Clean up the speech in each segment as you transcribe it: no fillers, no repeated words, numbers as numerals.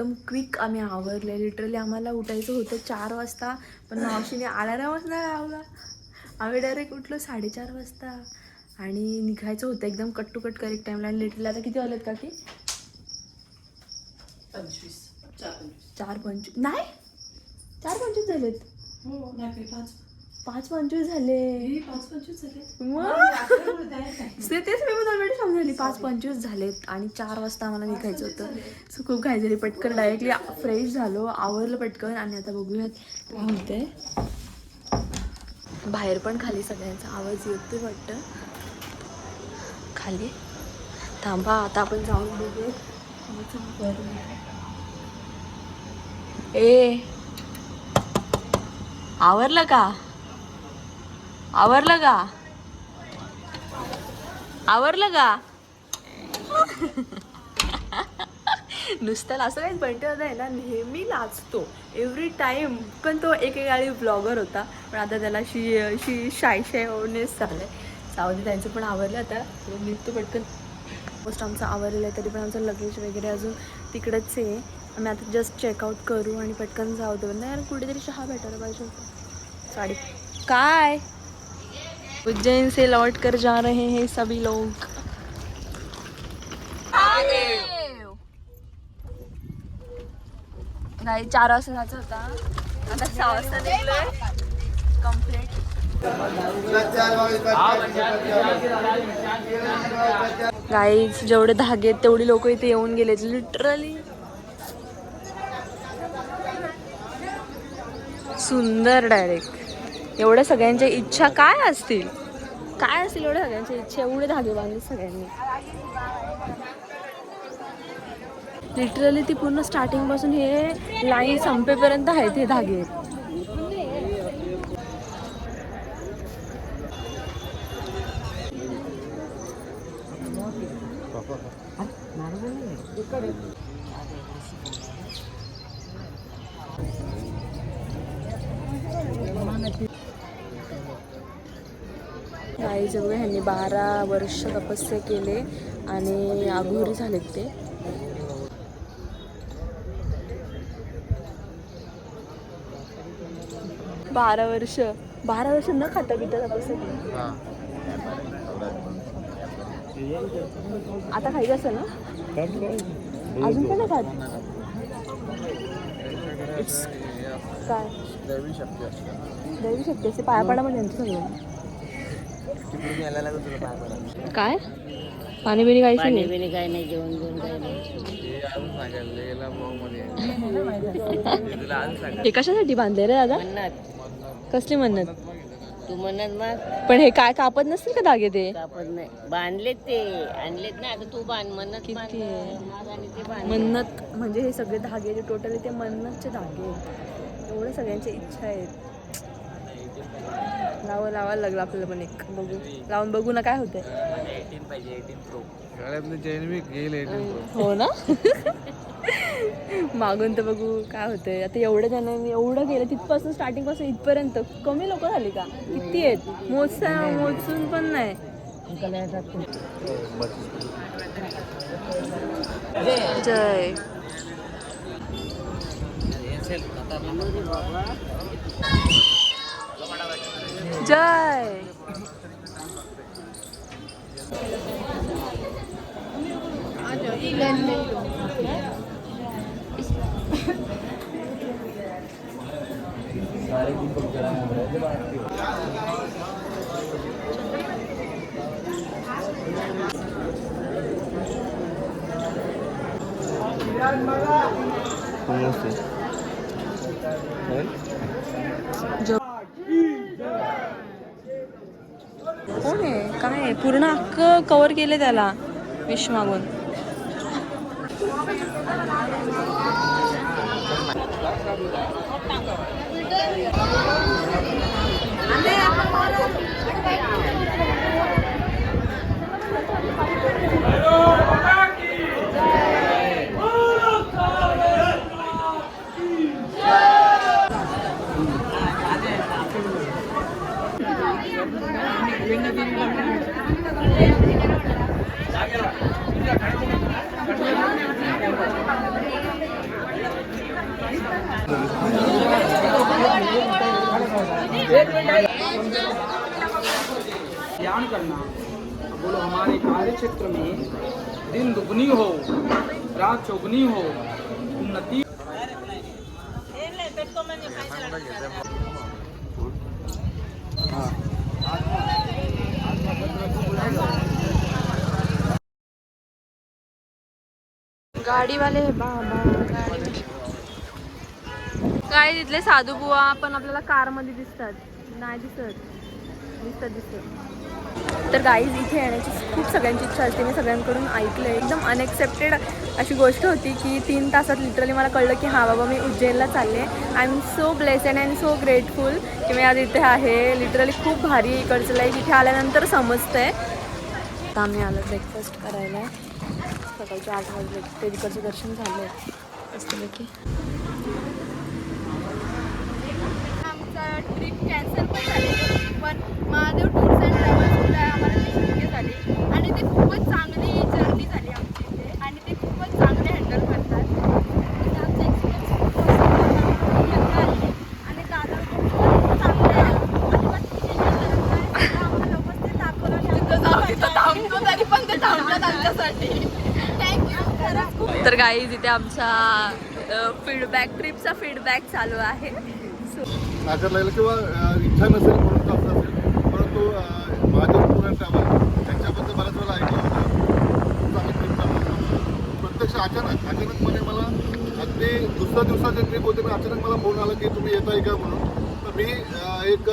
एकदम क्विक आम्ही आवरले. लिटरली आम्हाला उठायचं होतं 4 वाजता, पण मावशीने अलार्मच नाही लावला. आम्ही डायरेक्ट उठलो 4:30 वाजता आणि निघायचं होतं एकदम कट टू कट करेक्ट टाईमला. आणि लिटरली आता किती वाजलेत का की 4:25 नाही 4:25 झालेत. हो नाही 5:25 झाले. 5:25 झाले. तेच मी ऑलरेडी समजली 5:25 झालेत आणि 4 वाजता आम्हाला निघायचं होतं. सो खूप घाई झाली. पटकन डायरेक्टली फ्रेश झालो, आवरलं पटकन. आणि आता बघूयात काय होतंय. बाहेर पण खाली सगळ्यांचा आवाज येतोय वाटतं खाली. थांबा आता आपण जाऊन बघूयात. ए आवरलं का? आवरलं का? आवरलं का? नुसतं असं काही बंटे होता आहे ना, नेहमी लाजतो एव्हरी टाईम. पण तो एकेकाळी ब्लॉगर होता, पण आता त्याला शाय होणेच चाललंय. सावधी त्यांचं पण आवरलं. आता निघतो पटकन. मोस्ट आमचं आवरलेलं आहे, तरी पण आमचं लगेज वगैरे अजून तिकडंच आहे. आम्ही आता जस्ट चेकआउट करू आणि पटकन जाऊ दे. नाही यार कुठेतरी चहा भेटायला पाहिजे होतं. साडी काय उज्जैन से लौट कर जा रहे हैं सभी लोग. नाही 4 वाजता जायचं होता, आता 6 वाजता निघलोय. कम्प्लीट गाईज जेवढे धागे तेवढी लोक इथे येऊन गेले लिटरली. सुंदर डायरेक्ट एवढ्या सगळ्यांच्या इच्छा काय असतील एवढ्या सगळ्यांच्या इच्छा, एवढे धागे बांधले सगळ्यांनी. लिटरली ती पूर्ण स्टार्टिंग पासून हे लाईन संपेपर्यंत आहेत हे धागे. गाईज बघा, ह्यांनी 12 वर्ष तपस्या केले आणि अघोरी झालेत ते. बारा वर्ष न खाता पिता तपस्या केली. आता खायचं असेल ना? अजून पण नाही खात. काय दैवी शक्ती असते. पाया पडा म्हणजे यांचं सगळं काय पाणी बिणी काहीच नाही. काय नाही, जेवण काही नाही. हे कशासाठी बांधले रे दादा? मन्नत. कसली मन्नत? तू मन्नत मग पण हे काय कापत नसतील का धागे? ते कापत नाही, बांधलेत ते आणलेत ना. आता तू बांध मन्नत. किती किती मन्नत म्हणजे हे सगळे धागे टोटली ते मन्नतचे धागे. एवढ्या सगळ्यांच्या इच्छा आहेत. लावायला लागलं आपल्याला पण एक. बघू लावून बघू ना काय होतंय. 18 पाहिजे, 18 प्रो. हो ना. मागून तर बघू काय होतंय. आता एवढ्या जणांनी एवढं केलं तिथपासून स्टार्टिंग पासून इथपर्यंत. कमी लोक झाली का? किती आहेत मोजून पण नाही. जय जय कोण आहे काय आहे? पूर्ण अख्खं कव्हर केले त्याला विश मागून. ध्यान करना। बोलो हमारे कार्य क्षेत्र में दिन दुगनी हो रात चौगुनी हो उन्नति। गाडीवाले बाबा गाडी काय तिथले साधू बुवा पण आपल्याला कारमध्ये दिसतात. नाही दिसत. तर गाईज इथे येण्याची खूप सगळ्यांची इच्छा असते. मी सगळ्यांकडून ऐकलं आहे. एकदम अनएक्सेप्टेड अशी गोष्ट होती की 3 तासात लिटरली मला कळलं की हां बाबा मी उज्जैनला चालले. I am so blessed and so grateful की मी आज इथे आहे. लिटरली खूप भारी इकडचं लाईफ इथे आल्यानंतर समजतं आहे. आता आम्ही आलो ब्रेकफास्ट करायला. सकाळचे 8 वाजले. ते तिकडचं दर्शन झालं आहे मस्तपैकी. आमचा ट्रिप कॅन्सल पण झाली पण महादेव टूर्स अँड ट्रॅव्हल्सला आम्हाला ती शक्य झाली आणि ते खूपच चांगली जर्नी झाली आमची इथे आणि ते खूपच चांगले हँडल करतात. इथे आमचा एक्सपिरियन्स खूप आणि दादा खूप चांगले आहे. आम्हाला व्यवस्थित दाखवलं तिथं जाऊ तिथं थांबतो तरी पण ते थांबतात आमच्यासाठी. थँक्यू. तर गाईज इथे आमचा ट्रिपचा फीडबॅक चालू आहे. नाकारला किंवा इच्छा नसेल म्हणून असं असेल परंतु महादेव टूर अँड ट्रॅव्हल त्यांच्याबद्दल बऱ्याच वेळा ऐकलं होतं. चांगली ट्रिप चालू प्रत्यक्ष अचानकपणे मला अगदी दुसऱ्या दिवसाची ट्रिप होते पण अचानक मला फोन आला की तुम्ही येताय का म्हणून. तर मी एक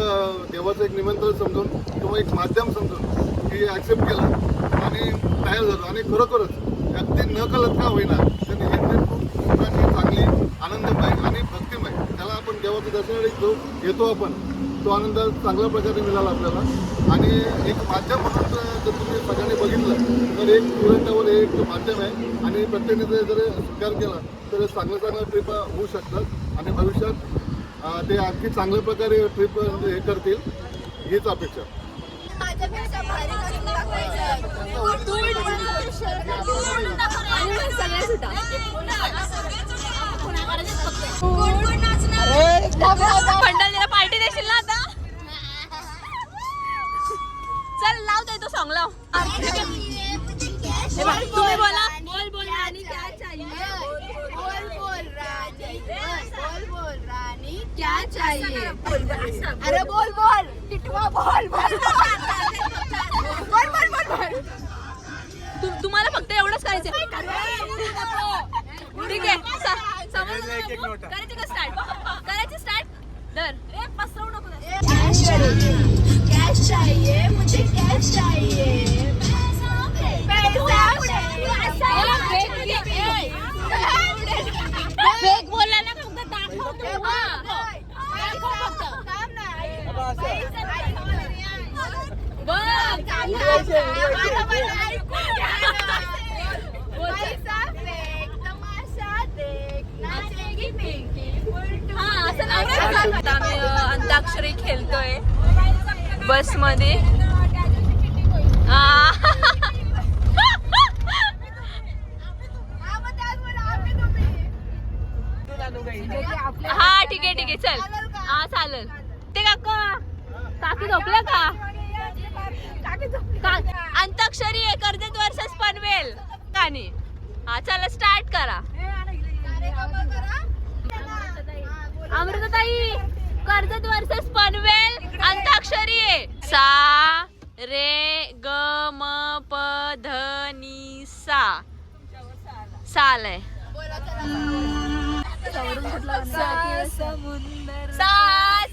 देवाचं एक निमंत्रण समजून किंवा एक माध्यम समजून की ॲक्सेप्ट केलं आणि तयार झालो आणि खरोखरच अगदी न कळत का होईना त्यांनी ही ट्रिप खूप सुखाची चांगली आनंदमय आणि भक्तिमय त्याला आपण देवाचं दर्शनासाठी घेतो आपण तो आनंद चांगल्या प्रकारे मिळाला आपल्याला. आणि एक माध्यम म्हणून जर तुम्ही सगळ्यांनी बघितलं तर एक टूर एक माध्यम आहे आणि प्रत्येकाने जर स्वीकार केला तर चांगल्या ट्रिप होऊ शकतात आणि भविष्यात ते आणखी चांगल्या प्रकारे ट्रिप हे करतील हीच अपेक्षा. पंडालीला पार्टी देशील ना आता. चल लाव दे तो सॉन्ग लाव. तुम्ही बोला. बोल राणी क्या चाहिए. बोल राणी क्या चाहिए. अरे बोल टिटवा बोल. तुम्हाला फक्त एवढंच करायचं. ठीक आहे करायचं का स्टार्ट दर पसरवू नको. कॅश चाहिए मुझे कॅश चाहिए. फेक बोलला ना फक्त दाखवतो. आम्ही अंताक्षरी खेळतोय बस मध्ये. हा ठीक आहे चल. हा चालेल. ते काकी झोपल्या का. अंताक्षरी आहे कर्जत वर्सेस पनवेल कानी. हा चला स्टार्ट करा. अमृताताई कर्जत वर्सेस पनवेल अंताक्षरी आहे. सा रे ग म प ध नि सा साल आहे.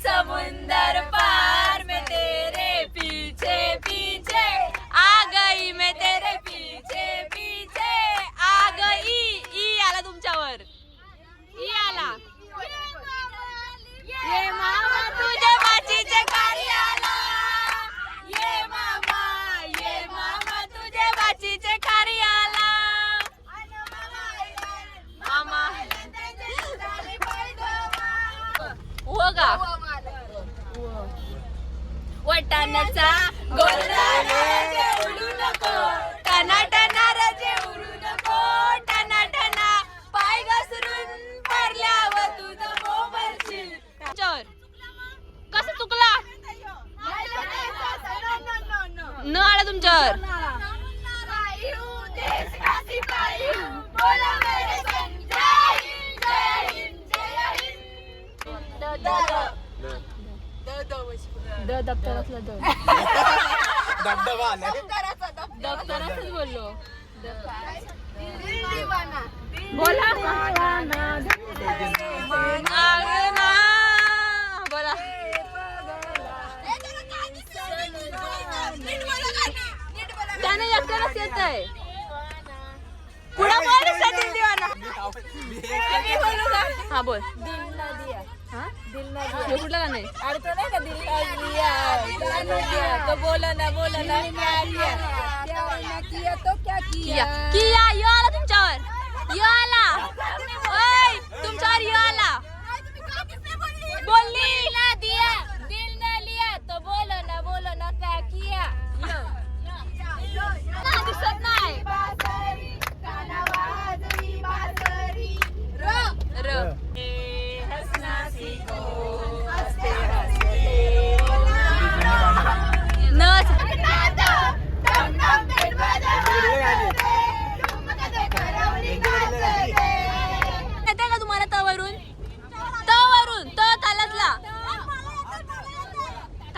समुंदर पार में तेरे पीछे पीछे आ गई मैं तेरे पीछे पीछे आ गई. ई आला तुमच्यावर. ई आला. ये मामा तुझे बाचीचे कारी आला. ये मामा तुझे बाचीचे कारी आला. मामा हो का वटाण्याचा गोलदाना उडू नको. टना टना रजे उडू नको. टना टना पाय घसरून पडल्यावर तुझं तर दप्तरातला दप्तरातच बोललो. बोला बोला. त्याने एकट्यालाच येत आहे. पुढे बोल सचिन दिवाना. हा बोल. हे कुठलं गाणं आहे? तो बोला ना किया किया यो आला तुमच्यावर. यो आला. ओय तुमच्यावर यो आला. बोलली दिल ना लिया तो बोलो ना क्या किया. दिसत नाही. र नच येते का तुम्हाला तवरून त तालतला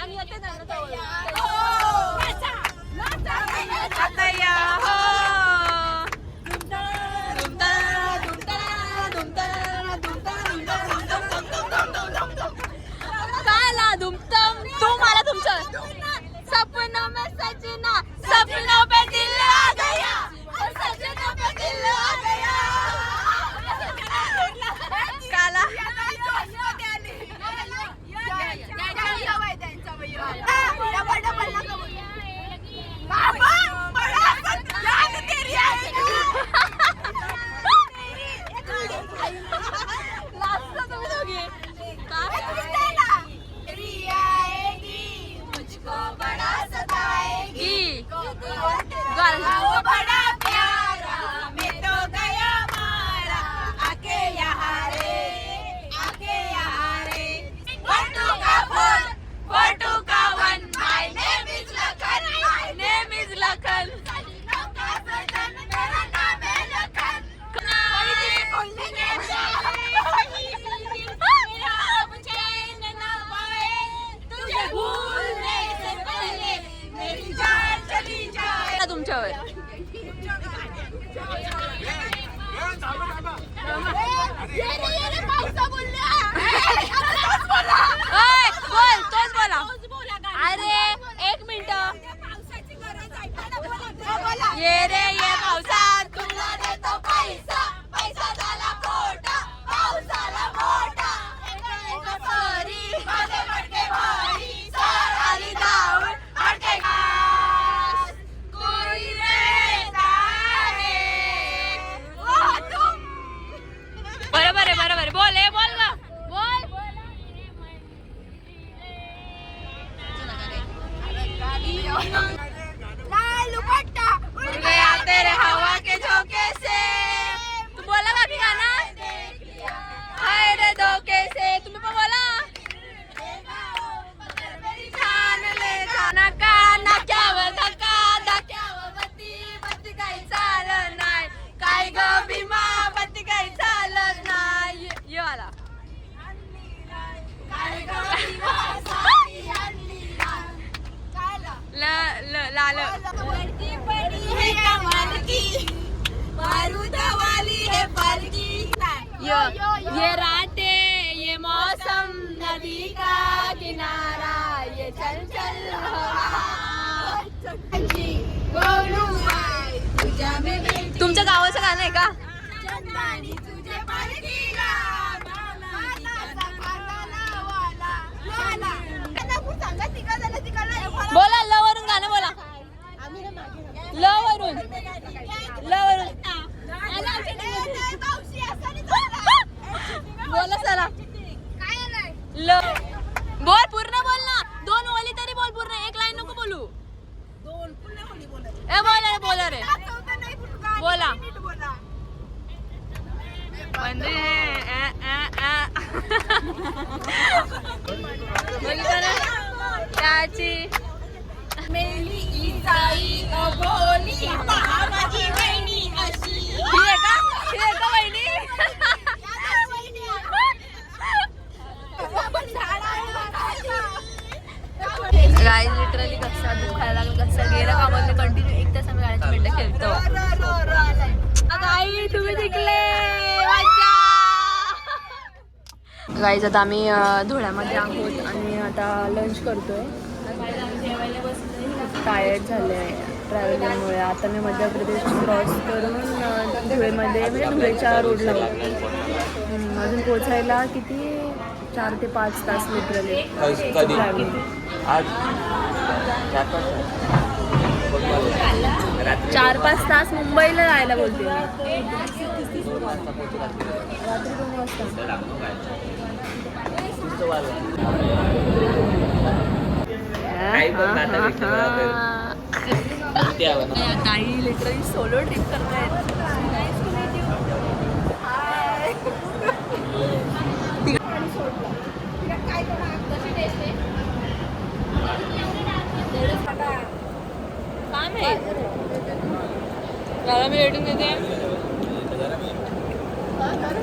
आम्ही येते ना तवरून. आता या हो. काला दुमतम तू मला तुमचं सपनों में सजना सपनों पे दिल आ गया सजना पे दिल आ गया. काला तुमच्यावर. बोल तोच बोला. अरे एक मिनिट. ये रे ये पावसात तुला देतो पैसा पैसा झाला खोटा पावसाला मोठा सॉरी माझे मटके भारी आली धावून अडके कोई रहता है वो तुम. बरोबर आहे. बोल ग बोल. उड़ गया तेरे हवा के झोंके से. तू बोला बाकी गाना हाय रे धोखे से. तुम्ही पण बोला. छान ले जाना का नाक्यावर धक्का धक्क्यावर बत्ती काही चालत नाही. काय ग भीमा बत्ती काही चालत नाही. यो आला. लाल ये रातें ये मौसम नदी का किनारा ये चल चल तुमच्या गावाचं गाणं आहे का? बोला ल वरून गाणं बोला. ल वरून बोला चला. ल बोल पूर्ण बोल ना. 2 ओळी तरी बोल पूर्ण. एक लाईन नको बोलू. ए बोला रे बोला. म्हणजे त्याची जाई बोली माझी बहिणी अशी. ही आहे का वहिनी? गाईज लिटरली कसा दुखायला लागला, कसा गेला कामाला कंटिन्यू 1 तास आम्ही गाण्याची मिनिटं खेळतो. गाई तुम्ही जिंकले. गाईज आता आम्ही धुळ्यामध्ये आहोत आणि आता लंच करतोय. टायर्ड झाले आहे ट्रॅव्हलिंगमुळे. आता मी मध्य प्रदेश क्रॉस करून धुळेमध्ये म्हणजे धुळेच्या रोडला अजून पोचायला किती 4 ते 5 तास लिटरली ट्रॅव्हलिंग. 4-5 तास मुंबईला जायला बोलते. रात्री 2 वाजता काही लिटरली सोलो ट्रिप करतायत. गरम रेटून देते.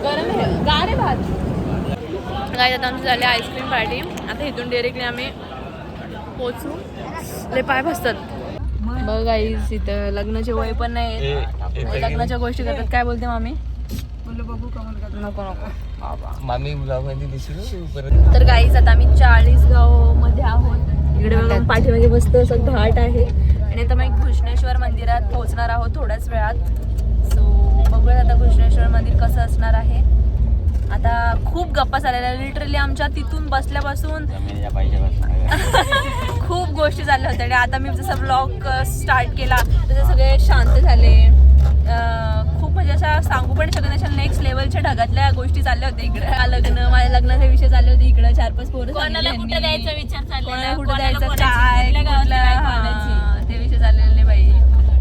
गरम आहे गार आहे भात. काय आता आमची झाली आईस्क्रीम पार्टी. आता इथून डायरेक्टली आम्ही पोचू. लय पाय बसतात बघ गाईज. इथं लग्नाचे वय पण नाही, लग्नाच्या गोष्टी करतात. काय बोलते मामी? नको मामी ब्लॉगमध्ये दिसलो. तर गाईज आता आम्ही 40गाव मध्ये आहोत. इकडे बघा पाठीमागे मस्त असं घाट आहे आणि आता मग घृष्णेश्वर मंदिरात पोहोचणार आहोत थोड्याच वेळात. सो बघूया आता घृष्णेश्वर मंदिर कसं असणार आहे. आता खूप गप्पा झालेल्या लिटरली आमच्या तिथून बसल्यापासून खूप गोष्टी झाल्या होत्या. आणि आता मी जसा ब्लॉग स्टार्ट केला तसे सगळे शांत झाले. खूप म्हणजे अशा सांगू पण शकत नाही, नेक्स्ट लेवलच्या ढगातल्या गोष्टी चालल्या होत्या. इकडे लग्न, माझ्या लग्नाचे विषय चालले होते इकडे. 4-5 पोरं कोणाला कुठे द्यायचा विचार चालला, कोणाला कुठे द्यायचं काय ते विषय चाललेले नाही बाई.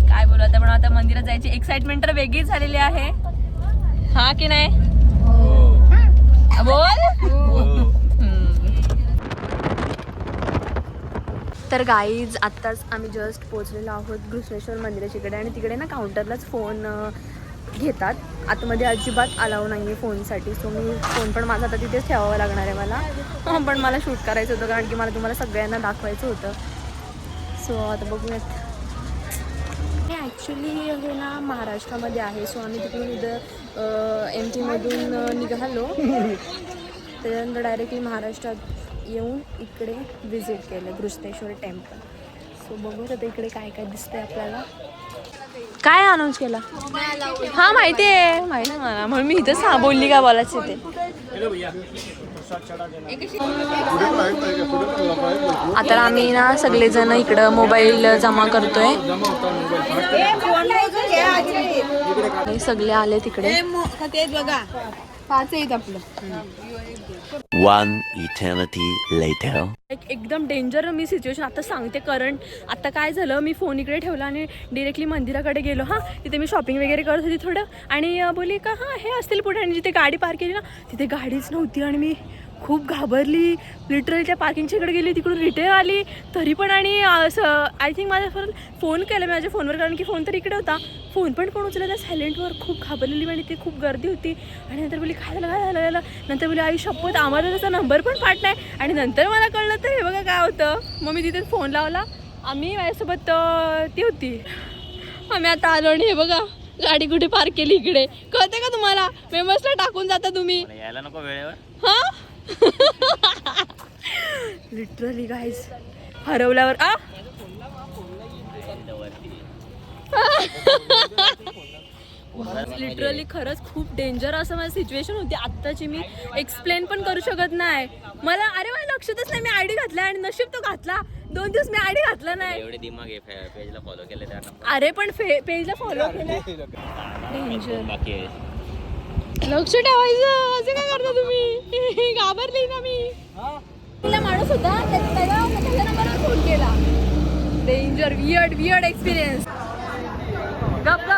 काय बोलू आता. पण आता मंदिरात जायची एक्साइटमेंट तर वेगळीच झालेली आहे. हा की नाही बोल. तर गाईज आत्ताच आम्ही जस्ट पोहोचलेलो आहोत घृष्णेश्वर मंदिराच्या इकडे. आणि तिकडे ना काउंटरलाच फोन घेतात. आतमध्ये अजिबात अलाव नाही आहे फोनसाठी. सो मी फोन पण माझा आता तिथेच ठेवावा लागणार आहे मला. पण मला शूट करायचं होतं कारण की मला तुम्हाला सगळ्यांना दाखवायचं होतं. सो आता बघूयात. हे ॲक्च्युली हे ना महाराष्ट्रामध्ये आहे. सो आम्ही तिकडून इथं MP मधून निघालो. त्याच्यानंतर डायरेक्टली महाराष्ट्रात येऊन इकडे विजिट केलं घृष्णेश्वर टेम्पल. सो बघूया आता इकडे काय काय दिसतंय आपल्याला. काय अनाऊन्स केला? हा माहिती आहे मला, म्हणून मी इथंच बोलली काय बोलायचं ते. आता आम्ही ना सगळेजण इकडं मोबाईल जमा करतोय. सगळे आले तिकडे. One eternity later. एकदम डेंजर मी सिच्युएशन आता सांगते. करंट आता काय झालं, मी फोन इकडे ठेवला आणि डिरेक्टली मंदिराकडे गेलो. हां तिथे मी शॉपिंग वगैरे करत होती थोडं. आणि बोलली का हां हे असतील पुढे. आणि जिथे गाडी पार्क केली ना तिथे गाडीच नव्हती. आणि मी खूप घाबरली. लिटरली त्या पार्किंगच्या इकडे गेली, तिकडून रिटर्न आली तरी पण. आणि असं आय थिंक माझ्या फोन केला मी माझ्या फोनवर कारण की फोन तर इकडे होता. फोन पण कोण उचलला सायलेंटवर. खूप घाबरलेली आणि ती खूप गर्दी होती. आणि नंतर बोली काय झालं. नंतर बोली आई शपथ आम्हाला त्याचा नंबर पण पाठ नाही. आणि नंतर मला कळलं तर हे बघा काय होतं. मग मी तिथे फोन लावला. आम्ही माझ्यासोबत ती होती. आम्ही आता आलो आणि हे बघा गाडी कुठे पार्क केली इकडे. कळते का तुम्हाला? मेंबर्सला टाकून जाता तुम्ही. यायला नको वेळेवर. हां लिटरली गाईज हरवल्यावर लिटरली खरंच खूप डेंजर असं माझी सिच्युएशन होती आत्ताची. मी एक्सप्लेन पण करू शकत नाही. मला माझ्या लक्षातच नाही. मी आयडी घातला आणि नशीब तो घातला. 2 दिवस मी आयडी घातला नाही. एवढे दिमाग आहे पेजला फॉलो केले त्यांना. अरे पण पेजला फॉलो केलं. डेंजर. बाकी आहे लक्ष ठेवायचं. असं काय करता तुम्ही? घाबरली ना मी. तिला माणूस होता त्याच्या नंबरवर फोन केला. Danger weird experience. गप.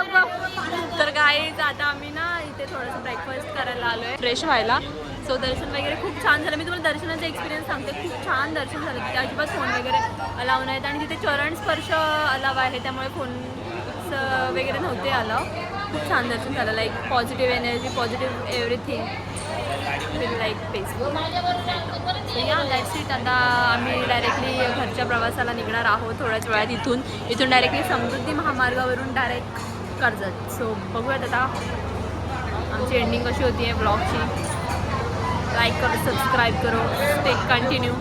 तर गाईज आता आम्ही ना इथे थोडंसं ब्रेकफास्ट करायला आलोय फ्रेश व्हायला. सो दर्शन वगैरे खूप छान झालं. मी तुम्हाला दर्शनाचा एक्सपिरियन्स सांगते. खूप छान दर्शन झालं. तिथे अजिबात फोन वगैरे अलाव नाहीत आणि तिथे चरण स्पर्श अलाव आहे, त्यामुळे फोन वगैरे नव्हते अलाव. खूप छान दर्शन झालं. Like positive energy, positive everything will like peaceful. So या दॅट्स इट. आता आम्ही डायरेक्टली घरच्या प्रवासाला निघणार आहोत थोड्याच वेळात. इथून डायरेक्टली समृद्धी महामार्गावरून डायरेक्ट कर्जत. सो बघूयात आता आमची एंडिंग कशी होती आहे ब्लॉगची. लाईक करो, सबस्क्राईब करो, स्टे कंटिन्यू.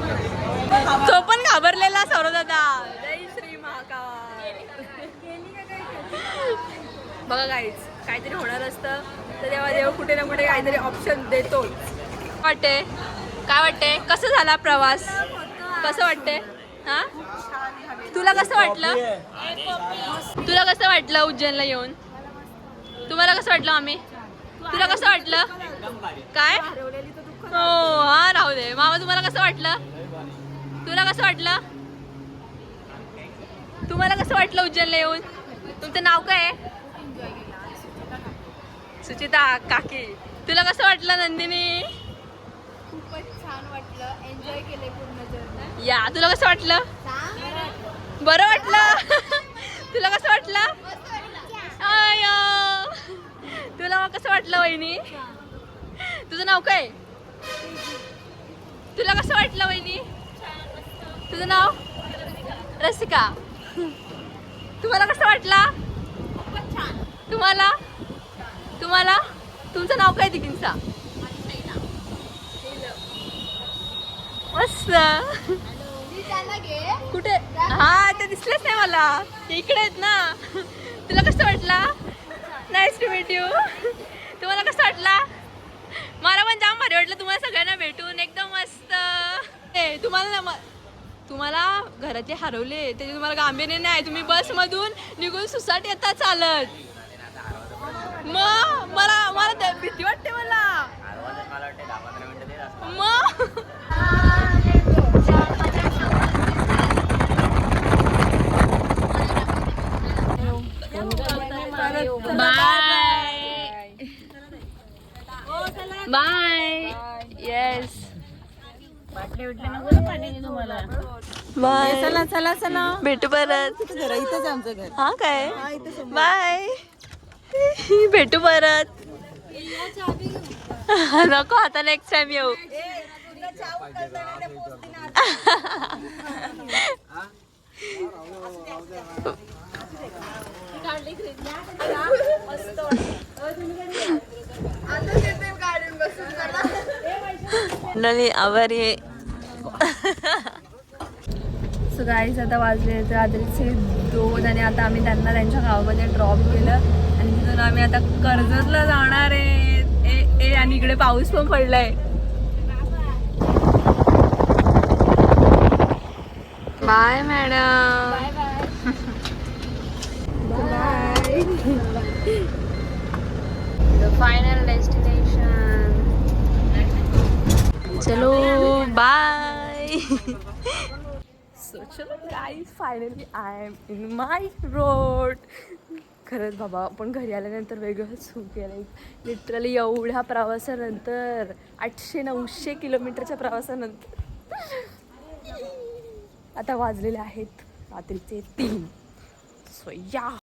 तो पण घाबरलेला सौरव दादा. जय श्री महाकाल. बघा गाईज, काहीतरी होणार असतं तर तेव्हा देव कुठे ना कुठे काहीतरी ऑप्शन देतो. वाटते काय वाटते? कसं झाला प्रवास? कसं वाटते? हा, तुला कसं वाटलं? तुला कसं वाटलं उज्जैनला येऊन? तुम्हाला कसं वाटलं आम्ही? तुला कसं वाटलं? काय? हो हा, राहू दे. मामा तुम्हाला कसं वाटलं? तुला कसं वाटलं? तुम्हाला कसं वाटलं उज्जैनला येऊन? तुमचं नाव काय आहे? सुचिता काकी. तुला कसं वाटलं नंदिनी? खूपच छान वाटलं, एन्जॉय केले पूर्ण जर्नी. या, तुला कसं वाटलं? बरं वाटलं. तुला कसं वाटलं? आय, तुला मग कसं वाटलं वहिनी? तुझं नाव काय? तुला कसं वाटलं वहिनी? तुझं नाव? रसिका. तुम्हाला कसं वाटलं? तुम्हाला? तुम्हाला? तुमचं नाव काय दिकींचा? मस्त. कुठे? हा, ते दिसलेच नाही मला. ते इकडे आहेत ना. तुला कसं वाटलं? Nice to meet you. तुम्हाला कसं वाटलं? मला पण जाम भारी वाटलं तुम्हाला सगळ्यांना भेटून. एकदम मस्त. तुम्हाला घरातले हरवले त्याचे तुम्हाला गांभीर्य नाही. तुम्ही बसमधून निघून सुसाट येता चालत. मग मला भीती वाटते मला. मग बाय. Yes, bye. चला चला चला, भेटू परत. इथंच आमचं घर. हा काय? बाय. भेटू परत. नको, आता नेक्स्ट टाइम येऊ. आभारी. सो गाईज, आता वाजले रात्रीचे 2 आणि आता आम्ही त्यांना त्यांच्या गावामध्ये ड्रॉप केलं आणि तिथून आम्ही आता कर्जतला जाणार आहे. आणि इकडे पाऊस पण पडलाय. Bye madam. Bye. Final destination. चलो बाय. सो चलो guys, finally I am in my road. खरंच बाबा, आपण घरी आल्यानंतर वेगळंच सुख केलं. लिटरली एवढ्या प्रवासानंतर, 800-900 किलोमीटरच्या प्रवासानंतर आता वाजलेले आहेत रात्रीचे 3. सो या.